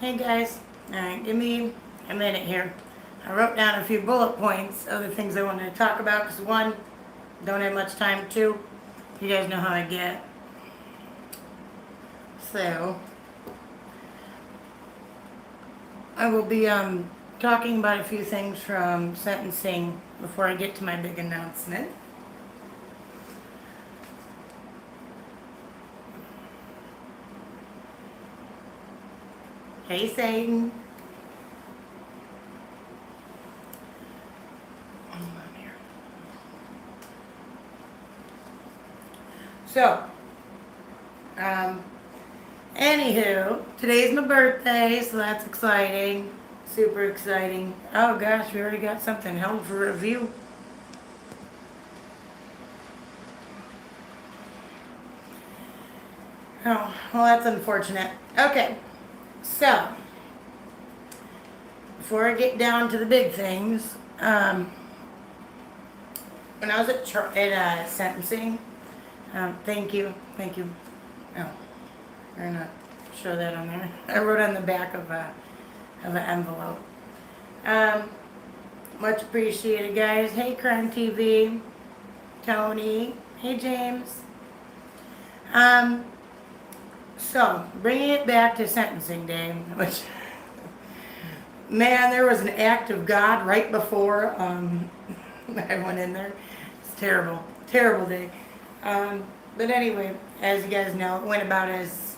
Hey guys, alright, give me a minute here. I wrote down a few bullet points of the things I wanted to talk about because one, don't have much time, two, you guys know how I get. So, I will be talking about a few things from sentencing before I get to my big announcement. Hey Satan. Hold on here. So, anywho, today's my birthday, so that's exciting. Super exciting. Oh gosh, we already got something held for review. Oh, well, that's unfortunate. Okay, so before I get down to the big things, when I was at sentencing, thank you. Oh, I'm gonna show that on there. I wrote on the back of an envelope. Much appreciated, guys. Hey, Crime TV, Tony. Hey, James. So, bringing it back to sentencing day, which, man, there was an act of God right before I went in there. It's terrible, terrible day. But anyway, as you guys know, it went about as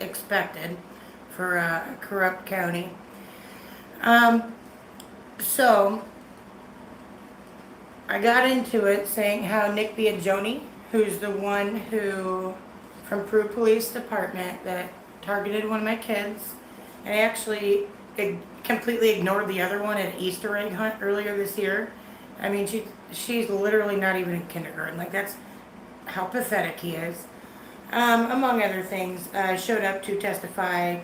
expected for a corrupt county. So, I got into it saying how Nick Biagioni, who's the one who from Peru Police Department that targeted one of my kids and actually completely ignored the other one at an Easter egg hunt earlier this year. I mean, she's literally not even in kindergarten. Like, that's how pathetic he is. Among other things, showed up to testify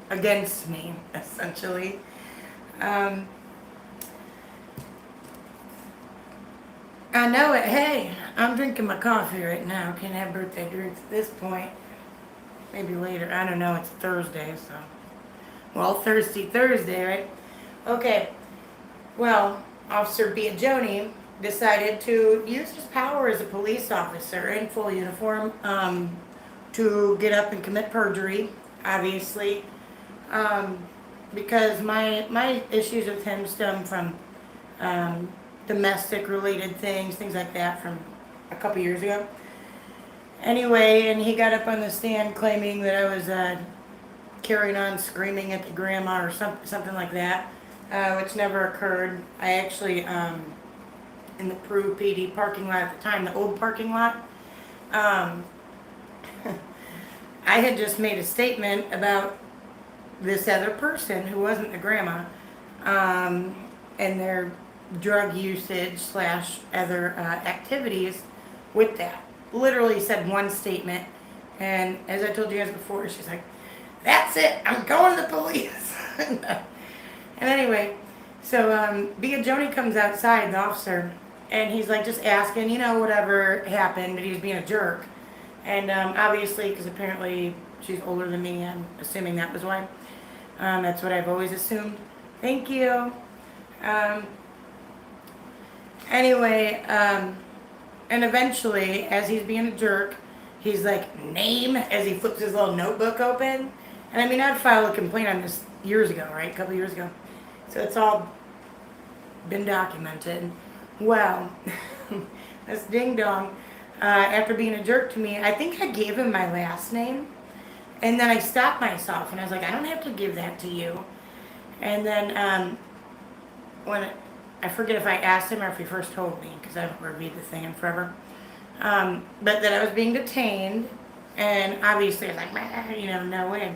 against me, essentially. I know it. Hey, I'm drinking my coffee right now. Can't have birthday drinks at this point. Maybe later. I don't know. It's Thursday, so. Well, Thirsty Thursday, right? Okay. Well, Officer Biagioni decided to use his power as a police officer in full uniform to get up and commit perjury, obviously. Because my issues with him stem from domestic related things like that from a couple years ago. Anyway, and he got up on the stand claiming that I was carrying on screaming at the grandma or something like that, which never occurred. I actually, in the Peru PD parking lot at the time, the old parking lot, I had just made a statement about this other person who wasn't the grandma, and their drug usage / other activities with that. Literally said one statement, and as I told you guys before, she's like, "That's it, I'm going to the police." And anyway, so Biagioni comes outside, the officer, and he's like just asking, whatever happened, but he was being a jerk. And obviously, because apparently she's older than me, I'm assuming that was why. That's what I've always assumed. Thank you. Anyway, and eventually, as he's being a jerk, he's like, "Name," as he flips his little notebook open. And I mean, I'd filed a complaint on this years ago, right? A couple years ago. So it's all been documented. Well, this ding dong, after being a jerk to me, I think I gave him my last name. And then I stopped myself and I was like, I don't have to give that to you. And then I forget if I asked him or if he first told me, because I haven't reviewed the thing in forever. But that I was being detained, and obviously I was like, no way.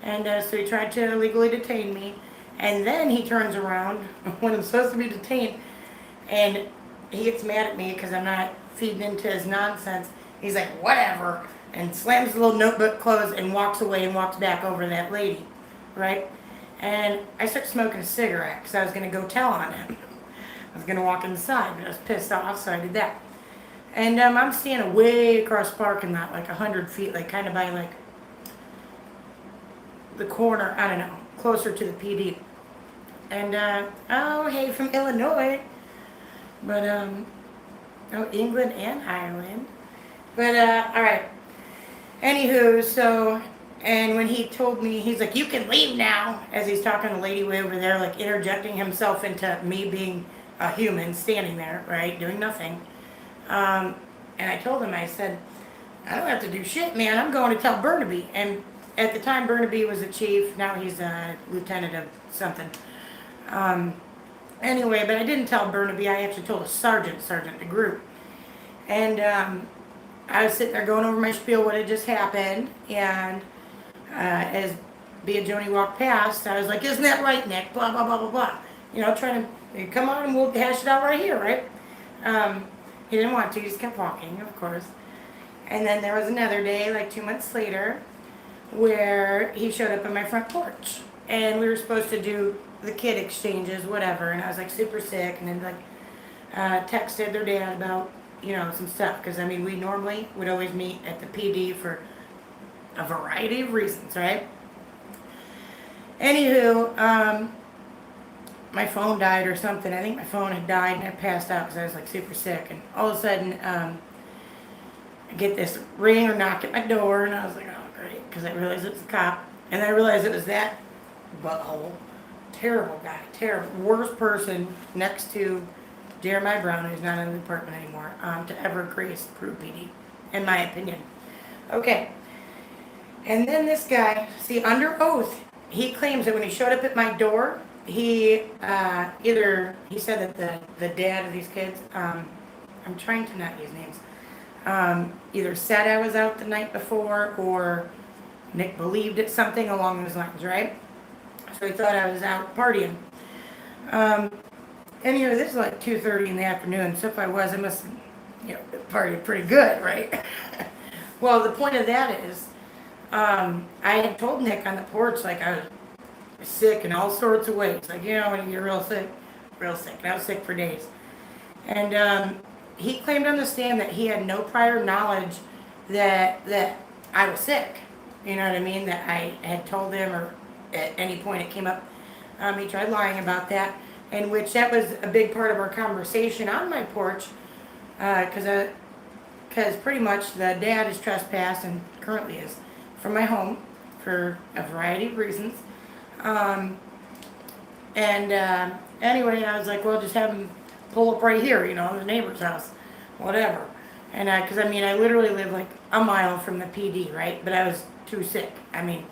And so he tried to illegally detain me, and then he turns around when I'm supposed to be detained, and he gets mad at me because I'm not feeding into his nonsense. He's like, "Whatever," and slams the little notebook closed and walks away and walks back over to that lady, right? And I started smoking a cigarette because I was going to go tell on him. I was going to walk inside, but I was pissed off, so I did that. And I'm standing way across the parking lot, like 100 feet, like kind of by like the corner, I don't know, closer to the PD. And, oh, hey, from Illinois. But, oh, England and Ireland. But, all right. Anywho, so, and when he told me, he's like, you can leave now, as he's talking to Lady way over there, like interjecting himself into me being a human standing there, right, doing nothing. And I told him, I said, I don't have to do shit, man. I'm going to tell Burnaby. And at the time, Burnaby was a chief. Now he's a lieutenant of something. Anyway, but I didn't tell Burnaby. I actually told a sergeant the group. And I was sitting there going over my spiel, what had just happened. And as Bea Joni walked past, I was like, isn't that right, Nick? Blah, blah, blah, blah, blah. You know, trying to, come on, we'll hash it out right here, right? He didn't want to. He just kept walking, of course. And then there was another day, like 2 months later, where he showed up on my front porch. And we were supposed to do the kid exchanges, whatever. And I was like super sick. And then like texted their dad about, you know, some stuff. Because, I mean, we normally would always meet at the PD for a variety of reasons, right? Anywho, my phone died or something. I think my phone had died and I passed out because I was like super sick. And all of a sudden, I get this ring or knock at my door, and I was like, oh, great, because I realized it was a cop. And I realized it was that butthole. Terrible guy, terrible. Worst person next to Jeremiah Brown, who's not in the department anymore, to ever grace Peru PD, in my opinion. Okay. And then this guy, see, under oath, he claims that when he showed up at my door, he said that the dad of these kids, I'm trying to not use names, either said I was out the night before or Nick believed it, something along those lines, right? So he thought I was out partying. Anyway, this is like 2:30 in the afternoon, so if I was, I must have, you know, partied pretty good, right? Well, the point of that is, I had told Nick on the porch, like, I was sick in all sorts of ways. Like, you know, when you get real sick. And I was sick for days. And he claimed on the stand that he had no prior knowledge that I was sick. You know what I mean? That I had told him, or at any point it came up. He tried lying about that, in which that was a big part of our conversation on my porch, because pretty much the dad is trespassed and currently is from my home for a variety of reasons. Anyway, I was like, well, just have him pull up right here, you know, the neighbor's house, whatever. And because I mean, I literally live like a mile from the PD, right? But I was too sick. I mean,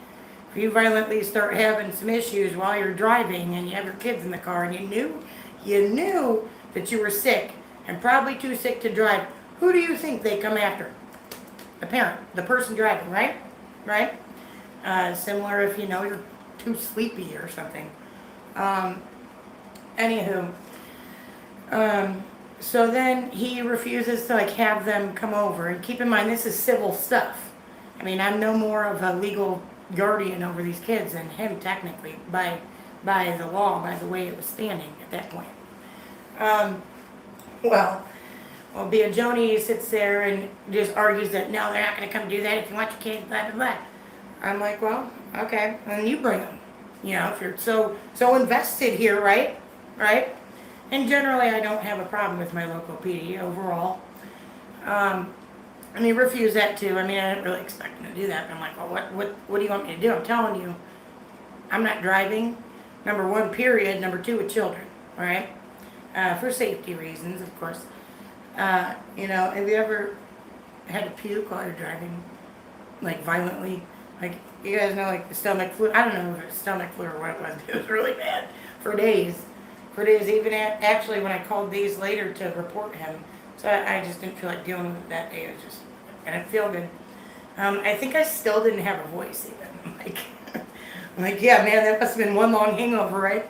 if you violently start having some issues while you're driving and you have your kids in the car and you knew that you were sick and probably too sick to drive, who do you think they come after? The parent, the person driving, right? Right? Similar if you know you're too sleepy or something. Anywho, so then he refuses to like have them come over, and keep in mind this is civil stuff. I mean, I'm no more of a legal guardian over these kids than him technically by the law, by the way it was standing at that point. Well, Bea Joni sits there and just argues that no, they're not going to come do that if you want your kids, blah blah blah. I'm like, well, okay, then you bring them. You know, if you're so invested here, right? Right? And generally, I don't have a problem with my local PD overall. And he refused that too. I mean, I didn't really expect him to do that. I'm like, well, what do you want me to do? I'm telling you, I'm not driving. Number one, period. Number two, with children, right? For safety reasons, of course. You know, have you ever had to puke while you're driving, like violently? Like, you guys know, like the stomach flu. I don't know if it was stomach flu or what it was. It was really bad for days. Even actually when I called days later to report him. So I just didn't feel like dealing with it that day. It was just, I didn't feel good. I think I still didn't have a voice even. I'm like, yeah, man, that must have been one long hangover, right?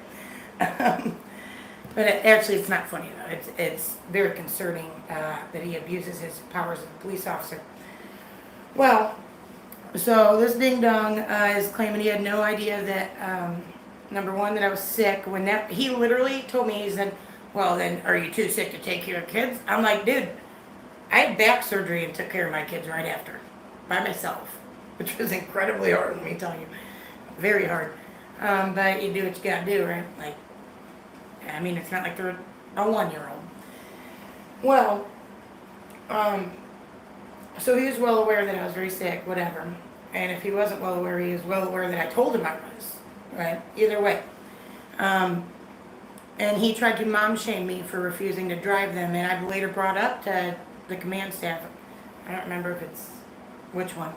But actually, it's not funny though. It's very concerning that he abuses his powers as a police officer. Well, so this ding dong is claiming he had no idea that number one, that I was sick. He literally told me, he said, well, then are you too sick to take care of kids? I'm like, dude, I had back surgery and took care of my kids right after by myself, which was incredibly hard, let me tell you. very hard. But you do what you gotta do, right? Like, I mean, it's not like they're a 1-year-old. Well, um, so he was well aware that I was very sick, whatever. And if he wasn't well aware, he was well aware that I told him I was, right? Either way. Um, and he tried to mom shame me for refusing to drive them, and I've later brought up to the command staff. I don't remember if it's which one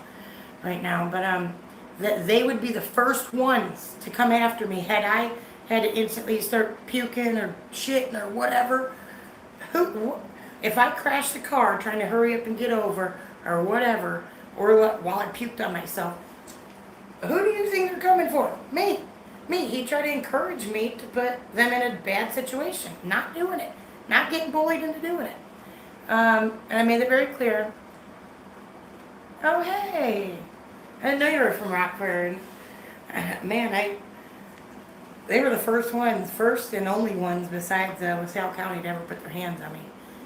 right now, but that they would be the first ones to come after me had I had to instantly start puking or shitting or whatever. If I crashed the car trying to hurry up and get over or whatever, or while I puked on myself, who do you think they're coming for? Me. He tried to encourage me to put them in a bad situation. Not doing it. Not getting bullied into doing it. And I made it very clear. Oh, hey. I didn't know you were from Rockford. Man, they were the first and only ones besides LaSalle County to ever put their hands on me.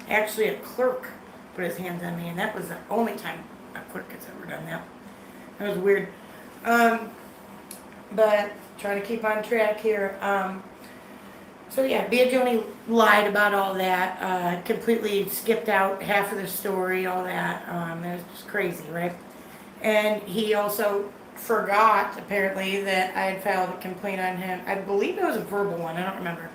Actually, a clerk put his hands on me, and that was the only time a clerk has ever done that. That was weird. But trying to keep on track here. So yeah, Bia Joni lied about all that. Completely skipped out half of the story, all that. That was just crazy, right? And he also forgot, apparently, that I had filed a complaint on him. I believe it was a verbal one. I don't remember.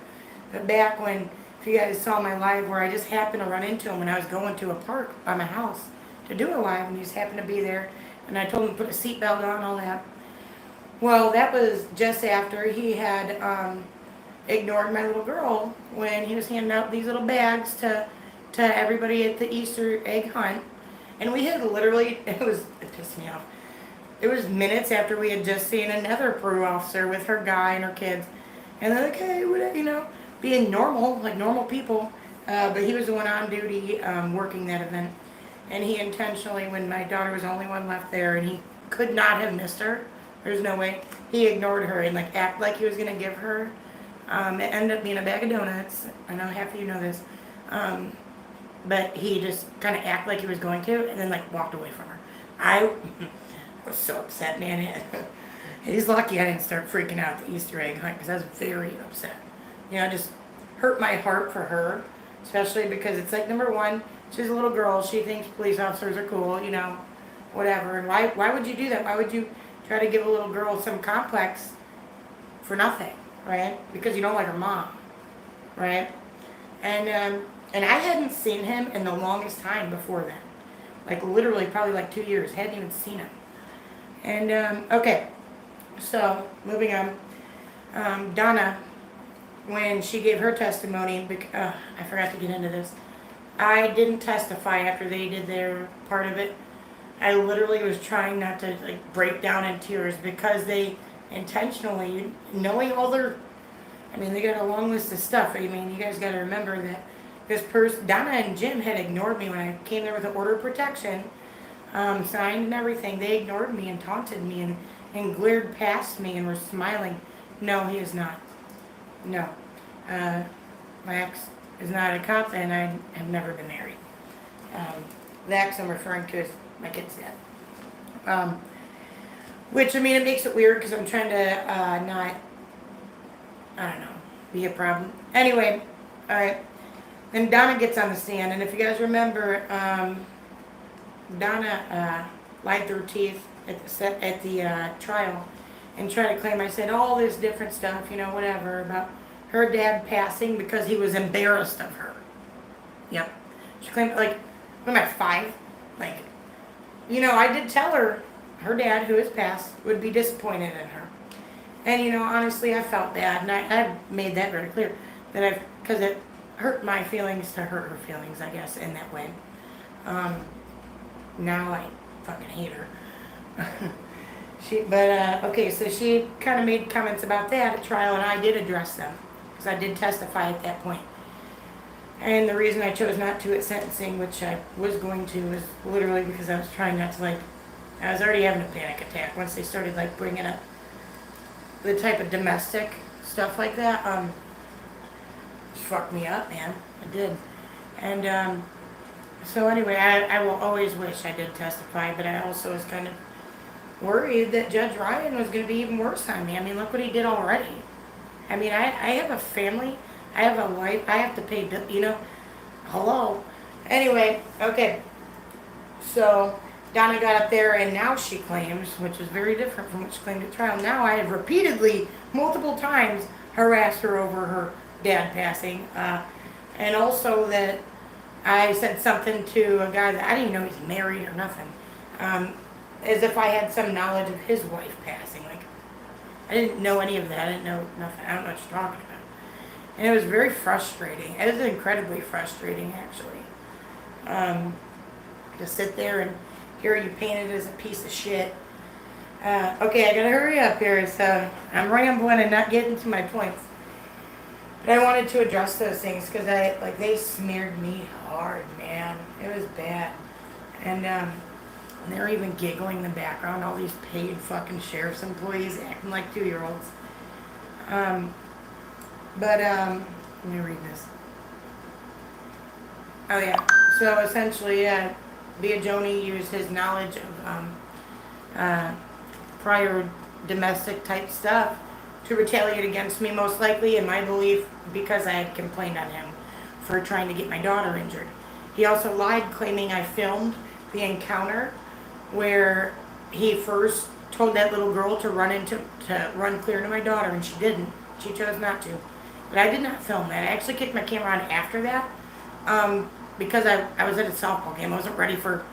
But back when, if you guys saw my live where I just happened to run into him when I was going to a park by my house to do a live, and he just happened to be there. And I told him to put a seatbelt on, all that. Well, that was just after he had ignored my little girl when he was handing out these little bags to everybody at the Easter egg hunt. And we had literally, it pissed me off. It was minutes after we had just seen another Peru officer with her guy and her kids. And they're like, hey, what, being normal, like normal people. But he was the one on duty working that event. And he intentionally, when my daughter was the only one left there, and he could not have missed her, there's no way, he ignored her and like act like he was going to give her. It ended up being a bag of donuts. I know half of you know this. But he just kind of acted like he was going to, and then like walked away from her. I was so upset, man. He's lucky I didn't start freaking out at the Easter egg hunt, because I was very upset. It just hurt my heart for her, especially because it's like, number one, she's a little girl. She thinks police officers are cool, whatever. And why would you do that? Why would you try to give a little girl some complex for nothing, right? Because you don't like her mom, right? And I hadn't seen him in the longest time before then. Like literally probably like 2 years. Hadn't even seen him. And, okay. So, moving on. Donna, when she gave her testimony, I forgot to get into this. I didn't testify after they did their part of it. I literally was trying not to like break down in tears because they intentionally, knowing all their, they got a long list of stuff. You guys got to remember that this person, Donna and Jim, had ignored me when I came there with an order of protection, signed and everything. They ignored me and taunted me and glared past me and were smiling. No, he is not. No. My ex is not a cop, and I have never been married. The ex I'm referring to is my kid's dad. Which, it makes it weird because I'm trying to not, I don't know, be a problem. Anyway, alright. Then Donna gets on the stand, and if you guys remember, Donna lied through her teeth at the trial and tried to claim I said all this different stuff, whatever, about her dad passing because he was embarrassed of her. Yep. She claimed, like, what am I, 5? Like, I did tell her dad, who has passed, would be disappointed in her. And, honestly, I felt bad, and I made that very clear, that because it hurt my feelings to hurt her feelings, I guess, in that way. Now I fucking hate her. Okay, so she kind of made comments about that at trial, and I did address them, because I did testify at that point. And the reason I chose not to at sentencing, which I was going to, was literally because I was trying not to, I was already having a panic attack once they started, bringing up the type of domestic stuff like that. It fucked me up, man. It did. And, so anyway, I will always wish I did testify, but I also was kind of worried that Judge Ryan was going to be even worse on me. I mean, look what he did already. I mean, I have a family. I have a wife. I have to pay bills, you know. Hello. Anyway, okay. So Donna got up there, and now she claims, which is very different from what she claimed at trial. Now I have repeatedly, multiple times, harassed her over her dad passing, and also that I said something to a guy that I didn't even know he's married or nothing, as if I had some knowledge of his wife passing. Like, I didn't know any of that. I didn't know nothing. I don't know what you're talking about. And it was very frustrating. It was incredibly frustrating, actually. To sit there and hear you painted as a piece of shit. Okay, I gotta hurry up here. So I'm rambling and not getting to my points. But I wanted to address those things because they smeared me hard, man. It was bad. And they were even giggling in the background, all these paid fucking sheriff's employees acting like 2-year-olds. Let me read this. Oh yeah. So essentially, Biagioni used his knowledge of prior domestic type stuff to retaliate against me, most likely, in my belief, because I had complained on him for trying to get my daughter injured. He also lied, claiming I filmed the encounter where he first told that little girl to run clear to my daughter, and she didn't. She chose not to. But I did not film that. I actually kicked my camera on after that, because I was at a softball game. I wasn't ready for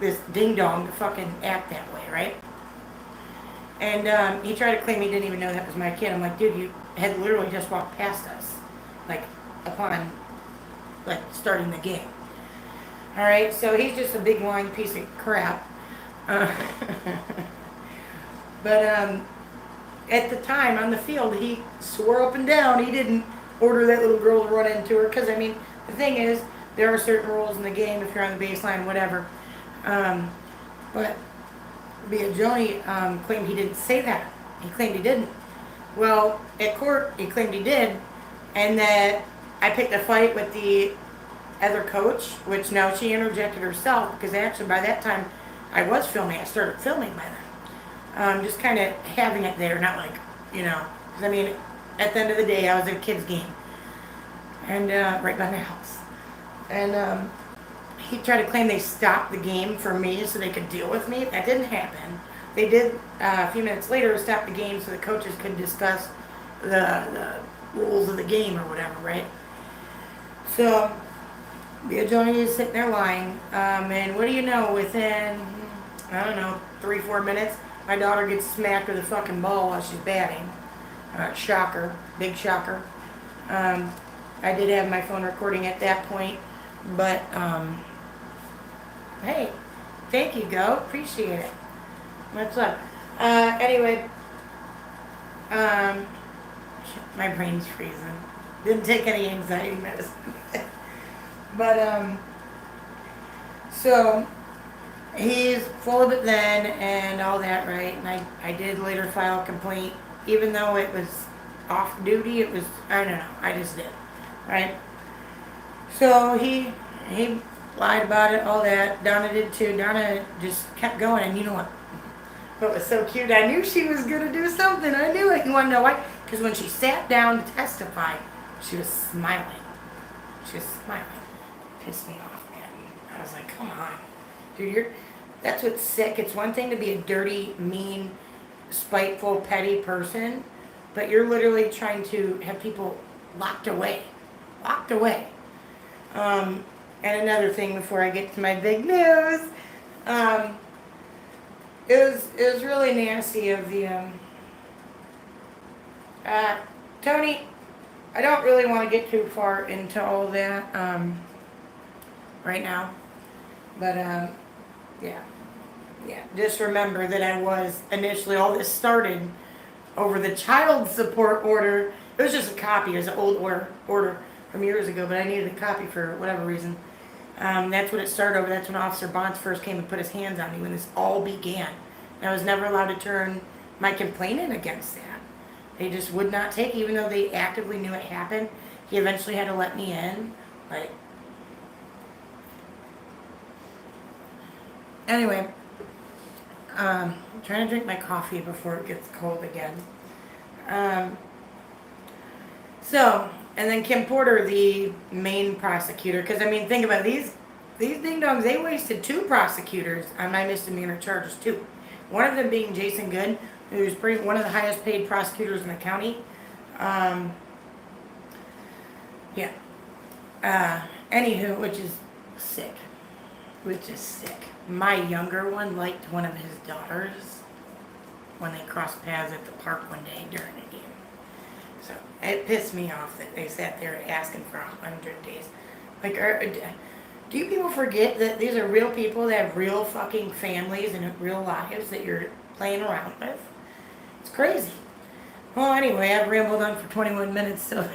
this ding dong to fucking act that way, right? And he tried to claim he didn't even know that was my kid. I'm like, dude, you had literally just walked past us, like, upon, like, starting the game. All right, so he's just a big lying piece of crap. But at the time on the field, he swore up and down he didn't order that little girl to run into her. Because, I mean, the thing is, there are certain rules in the game if you're on the baseline, whatever. But Biagioni claimed he didn't say that. He claimed he didn't. Well, at court, he claimed he did. And that I picked a fight with the other coach, which now she interjected herself, because actually by that time I was filming. I started filming by then. Just kind of having it there, not like, you know, because I mean, at the end of the day, I was at a kid's game. And right by my house. And he tried to claim they stopped the game for me so they could deal with me. That didn't happen. They did, a few minutes later, stop the game so the coaches could discuss the rules of the game or whatever, right? So Biagioni is sitting there lying, and what do you know, within, I don't know, 3-4 minutes, my daughter gets smacked with a fucking ball while she's batting. Shocker, big shocker. I did have my phone recording at that point, but, hey, thank you, Go, appreciate it. What's up? Anyway, my brain's freezing. Didn't take any anxiety medicine. But, so, he's full of it then and all that, right? And I did later file a complaint, even though it was off duty, it was, I don't know, I just did, right? So he lied about it, all that. Donna did too. Donna just kept going, and you know what? What was so cute? I knew she was going to do something. I knew it. You want to know why? Because when she sat down to testify, she was smiling. She was smiling. Pissed me off, man. I was like, come on. Dude, that's what's sick. It's one thing to be a dirty, mean, spiteful, petty person, but you're literally trying to have people locked away. Locked away. And another thing before I get to my big news, it was really nasty of the, Tony, I don't really want to get too far into all that, right now, but, yeah, just remember that I was initially, all this started over the child support order. It was just a copy, it was an old order from years ago, but I needed a copy for whatever reason. That's what it started over. That's when Officer Bonds first came and put his hands on me, when this all began. And I was never allowed to turn my complaint in against that. They just would not take, even though they actively knew it happened. He eventually had to let me in. Like, anyway, I'm trying to drink my coffee before it gets cold again. Um, and then Kim Porter, the main prosecutor, because I mean, think about it, these ding dongs. They wasted 2 prosecutors on my misdemeanor charges too. One of them being Jason Good, who's one of the highest paid prosecutors in the county. Um, yeah. Anywho, which is sick. Which is sick. My younger one liked one of his daughters when they crossed paths at the park one day during a game. So it pissed me off that they sat there asking for 100 days. Like, do you people forget that these are real people that have real fucking families and real lives that you're playing around with? It's crazy. Well, anyway, I've rambled on for 21 minutes, so.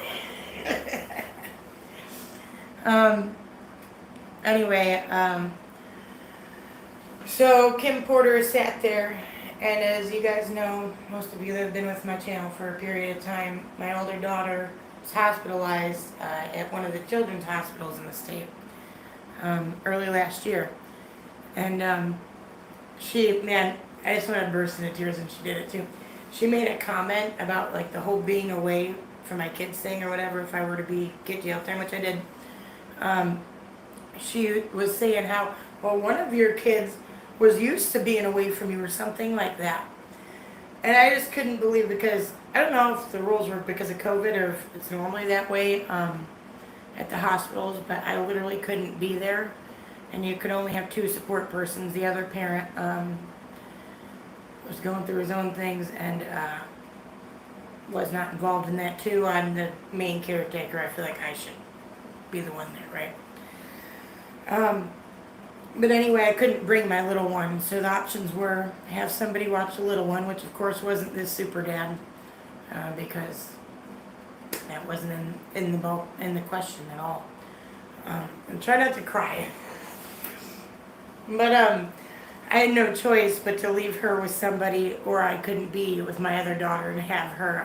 So Kim Porter sat there, and as you guys know, most of you that have been with my channel for a period of time, my older daughter was hospitalized at one of the children's hospitals in the state early last year. And I just want to burst into tears, and she did it too. She made a comment about like the whole being away from my kids thing or whatever, if I were to get jail time, which I did. She was saying how, well, one of your kids was used to being away from you or something like that. And I just couldn't believe, because I don't know if the rules were because of COVID or if it's normally that way at the hospitals, but I literally couldn't be there. And you could only have 2 support persons. The other parent was going through his own things and was not involved in that too. I'm the main caretaker. I feel like I should be the one there, right? But anyway, I couldn't bring my little one, so the options were have somebody watch the little one, which of course wasn't this super dad, because that wasn't in the question at all. And try not to cry. But I had no choice but to leave her with somebody, or I couldn't be with my other daughter and have her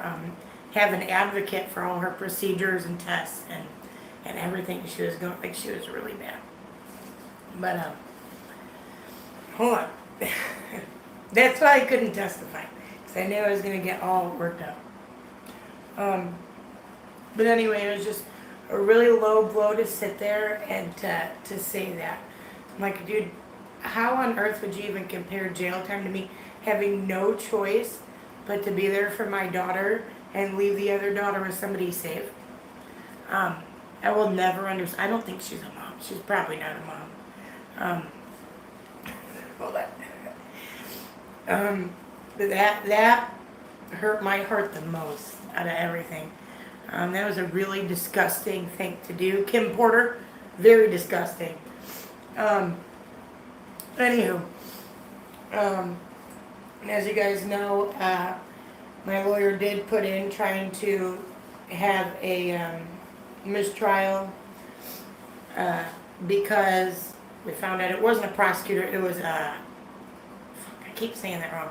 have an advocate for all her procedures and tests and everything she was going. Like, she was really bad. But hold on. That's why I couldn't testify, because I knew I was going to get all worked up. But anyway, it was just a really low blow to sit there and to say that. I'm like, dude, how on earth would you even compare jail time to me having no choice but to be there for my daughter and leave the other daughter with somebody safe? I will never understand. I don't think she's a mom. She's probably not a mom. Hold on. But that might hurt the most out of everything. That was a really disgusting thing to do. Kim Porter, very disgusting. Anywho, and as you guys know, my lawyer did put in trying to have a mistrial because we found out it wasn't a prosecutor, it was I keep saying that wrong,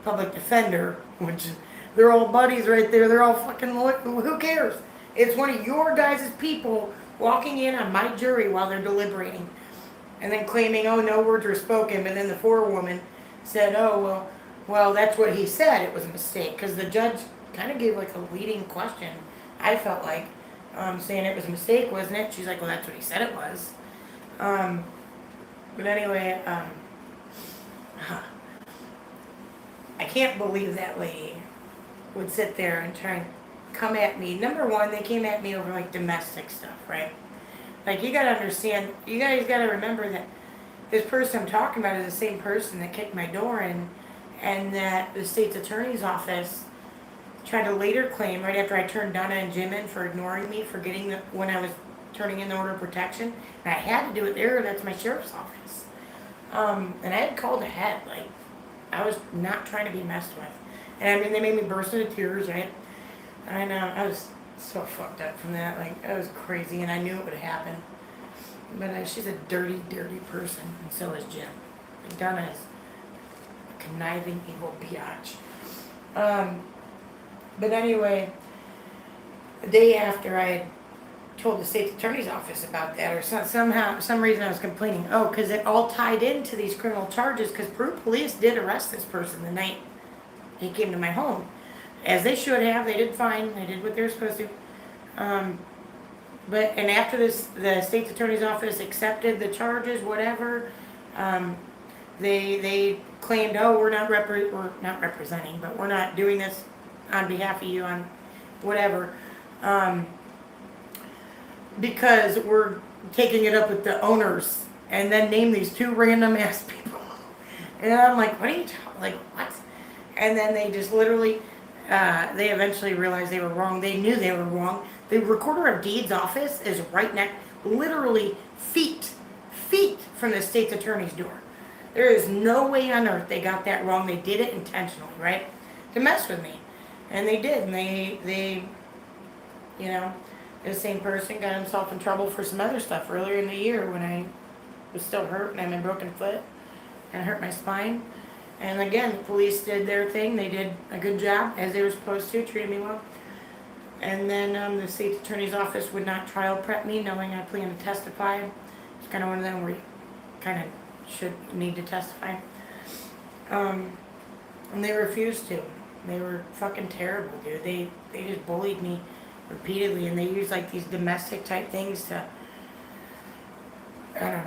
public defender, which they're all buddies right there, they're all fucking who cares? It's one of your guys' people walking in on my jury while they're deliberating and then claiming, oh, no words were spoken, but then the forewoman said, oh, well, that's what he said, it was a mistake, because the judge kind of gave like a leading question, I felt like, saying it was a mistake, wasn't it? She's like, well, that's what he said it was. But anyway, I can't believe that lady would sit there and try and come at me. Number one, they came at me over like domestic stuff, right? Like, you gotta understand, you guys gotta remember that this person I'm talking about is the same person that kicked my door in, and that the state's attorney's office tried to later claim, right after I turned Donna and Jim in for ignoring me for getting when I was turning in the order of protection, and I had to do it there, that's my sheriff's office. And I had called ahead, like, I was not trying to be messed with. And I mean, they made me burst into tears, right? And I was so fucked up from that, like, that was crazy, and I knew it would happen. But she's a dirty, dirty person, and so is Jim. And Donna is a conniving, evil biatch. But anyway, the day after I had told the state's attorney's office about that, or some reason I was complaining. Oh, because it all tied into these criminal charges, because Peru police did arrest this person the night he came to my home. As they should have. They did fine. They did what they were supposed to. And after this, the state's attorney's office accepted the charges, whatever. They claimed, oh, we're not representing, but we're not doing this on behalf of you on whatever, because we're taking it up with the owners, and then name these two random ass people. And I'm like, what are you like what? And then they just literally, they eventually realized they were wrong. They knew they were wrong. The recorder of deeds office is right next, literally feet from the state's attorney's door. There is no way on earth they got that wrong. They did it intentionally, right? To mess with me. And they did. And they you know, the same person got himself in trouble for some other stuff earlier in the year when I was still hurt and I had my broken foot and hurt my spine. And again, the police did their thing. They did a good job, as they were supposed to, treated me well. And then the state's attorney's office would not trial prep me, knowing I plan to testify. It's kind of one of them where you kind of should need to testify. And they refused to. They were fucking terrible, dude. They just bullied me repeatedly, and they used like these domestic type things to, I don't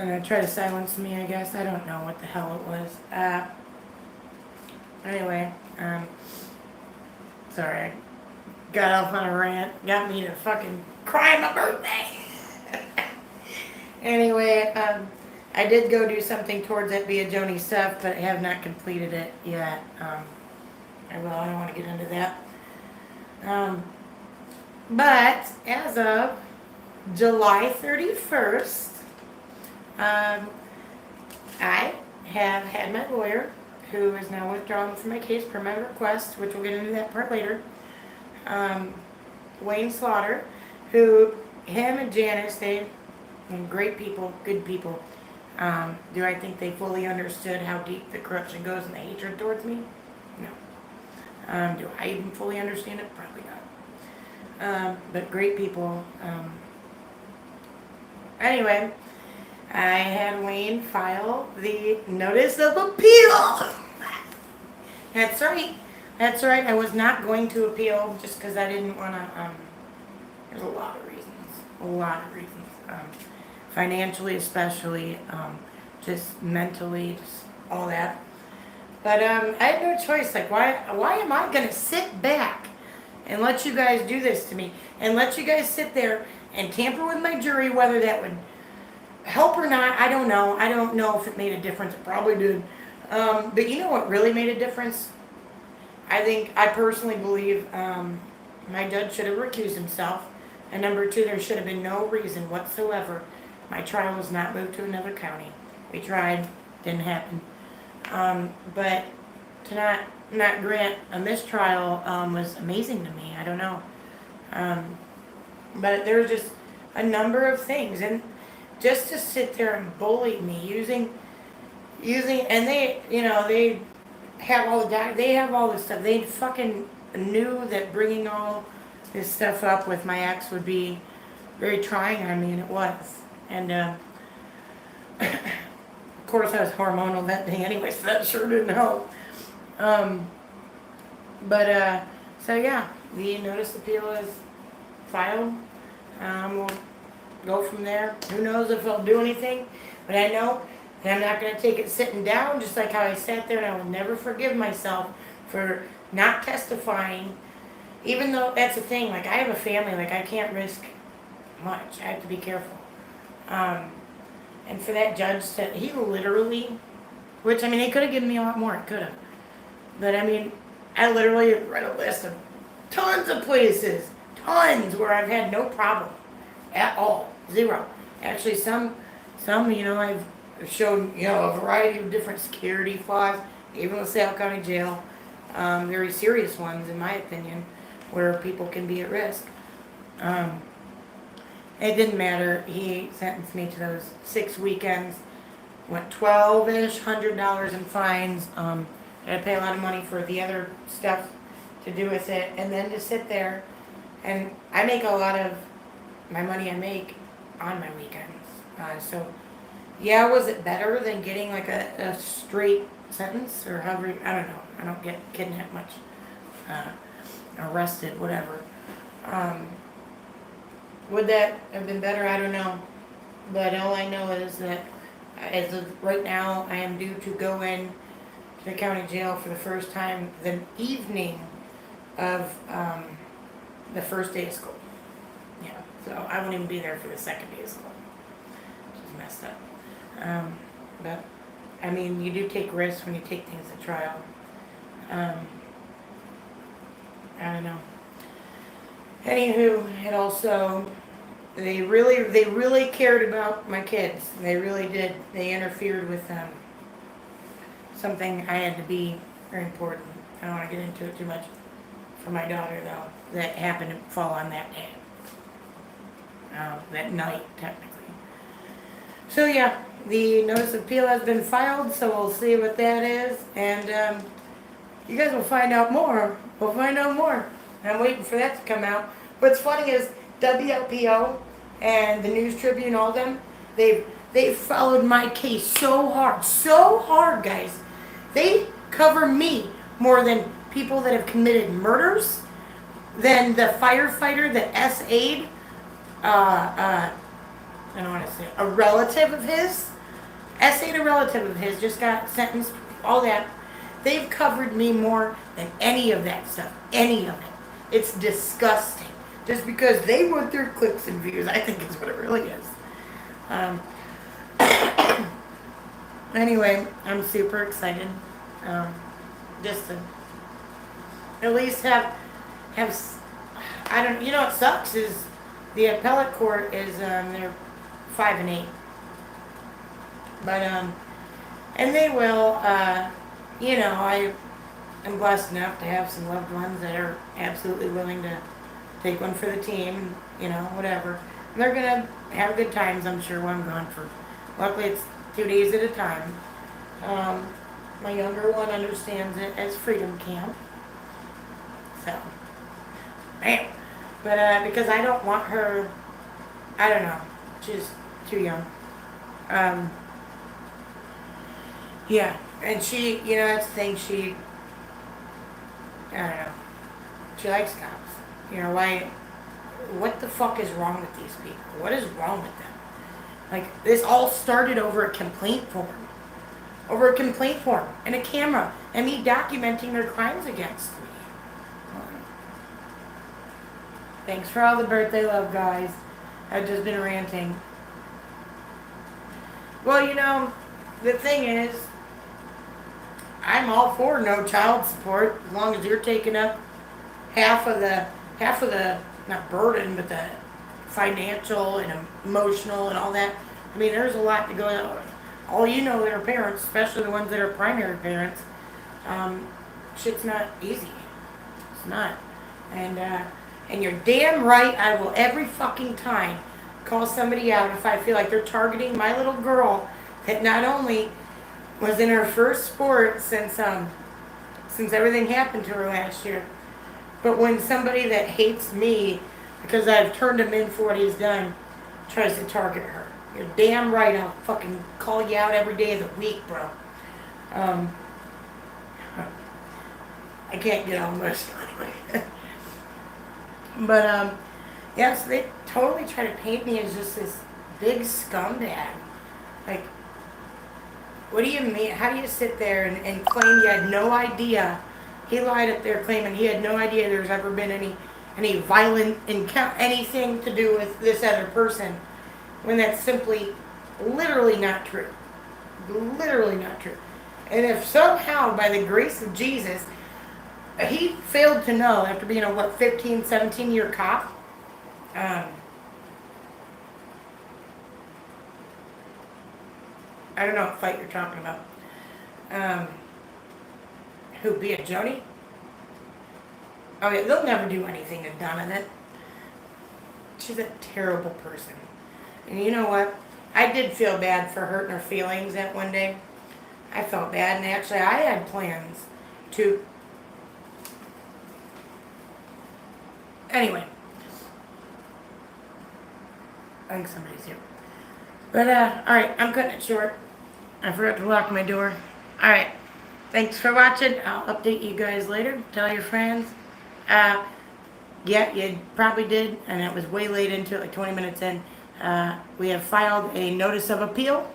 know, try to silence me, I guess. I don't know what the hell it was. Anyway, sorry, I got off on a rant. Got me to fucking cry on my birthday. Anyway, I did go do something towards that Via Joni stuff, but I have not completed it yet. I don't want to get into that. But as of July 31st, I have had my lawyer, who is now withdrawn from my case per my request, which we'll get into that part later. Wayne Slaughter, him and Janice, they great people, good people. Do I think they fully understood how deep the corruption goes and the hatred towards me? No. Do I even fully understand it? Probably not. But great people. Anyway, I had Wayne file the notice of appeal. That's right. That's right. I was not going to appeal just because I didn't want to. There's a lot of reasons. A lot of reasons. Financially, especially. Just mentally, just all that. But I had no choice. Like, why am I going to sit back and let you guys do this to me? And let you guys sit there and tamper with my jury, whether that would help or not, I don't know. I don't know if it made a difference. It probably did. But you know what really made a difference? I personally believe my judge should have recused himself. And number two, there should have been no reason whatsoever my trial was not moved to another county. We tried. Didn't happen. But to not grant a mistrial was amazing to me. I don't know. But there was just a number of things. And just to sit there and bully me using, and they have all they have all this stuff. They fucking knew that bringing all this stuff up with my ex would be very trying on me, and it was. And of course, I was hormonal that day anyway, so that sure didn't help. So yeah, the notice of appeal is filed. We'll go from there. Who knows if I'll do anything, but I know that I'm not going to take it sitting down, just like how I sat there, and I will never forgive myself for not testifying, even though that's the thing. Like, I have a family, like, I can't risk much. I have to be careful. And for that judge to, he literally, which, I mean, he could have given me a lot more, he could have. But, I mean, I literally read a list of tons of places, tons, where I've had no problem at all. Zero. Actually, some, I've shown, a variety of different security flaws, even with LaSalle County Jail, very serious ones, in my opinion, where people can be at risk. It didn't matter. He sentenced me to those 6 weekends. Went $1,200-ish in fines. I had to pay a lot of money for the other stuff to do with it. And then to sit there And I make a lot of my money I make on my weekends. So, yeah, was it better than getting like a straight sentence or however? I don't know. I don't get kidnapped much, uh, arrested, whatever. Um, would that have been better? I don't know. But all I know is that as of right now, I am due to go in to the county jail for the first time the evening of the first day of school. Yeah, so I won't even be there for the second day of school, which is messed up. But I mean, you do take risks when you take things to trial. Um, I don't know. Anywho, it also they really cared about my kids. They really did. They interfered with something I had to be very important. I don't want to get into it too much for my daughter though. That happened to fall on that day. That night, technically. So yeah, the notice of appeal has been filed, so we'll see what that is, and you guys will find out more. We'll find out more. I'm waiting for that to come out. What's funny is WLPO and the News Tribune, all them, they've followed my case so hard, guys. They cover me more than people that have committed murders, than the firefighter that SA'd, I don't want to say, a relative of his. SA'd a relative of his, just got sentenced, all that. They've covered me more than any of that stuff. Any of it. It's disgusting. Just because they want their clicks and views, I think is what it really is. Anyway, I'm super excited. Just to at least have, I don't, you know what sucks is the appellate court is, they're 5 and 8. But, and they will, you know, I am blessed enough to have some loved ones that are absolutely willing to take one for the team, you know, whatever. And they're gonna have good times, I'm sure, while I'm gone for, luckily it's 2 days at a time. My younger one understands it as freedom camp. So, man. But, because I don't want her, I don't know, she's too young. Yeah, and she, you know, that's the thing, she, I don't know, she likes cops. You know, why, what the fuck is wrong with these people? What is wrong with them? Like, this all started over a complaint form. Over a complaint form and a camera and me documenting their crimes against me. Thanks for all the birthday love, guys. I've just been ranting. Well, you know, the thing is, I'm all for no child support as long as you're taking up half of the not burden, but the financial and emotional and all that. I mean, there's a lot to go on. All you know that are parents, especially the ones that are primary parents, shit's not easy. It's not. And you're damn right I will every fucking time call somebody out if I feel like they're targeting my little girl that not only was in her first sport since everything happened to her last year, but when somebody that hates me because I've turned him in for what he's done tries to target her. You're damn right I'll fucking call you out every day of the week, bro. I can't get all emotional anyway. But, yeah, so they totally try to paint me as just this big scumbag. Like, what do you mean? How do you sit there and claim you had no idea? He lied up there claiming he had no idea there's ever been any violent anything to do with this other person, when that's simply literally not true. Literally not true. And if somehow, by the grace of Jesus, he failed to know after being a, 15, 17-year cop, I don't know what fight you're talking about. Who, be it Jody? Oh yeah, they'll never do anything to Donovan. She's a terrible person. And you know what? I did feel bad for hurting her feelings that one day. I felt bad, and actually I had plans to... Anyway, I think somebody's here. But, alright, I'm cutting it short. I forgot to lock my door. Alright, thanks for watching. I'll update you guys later. Tell your friends. Yeah, you probably did, and it was way late into it, like 20 minutes in. We have filed a notice of appeal.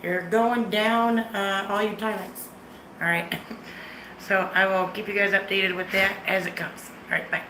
You're going down all your timings. Alright, so I will keep you guys updated with that as it comes. Alright, bye.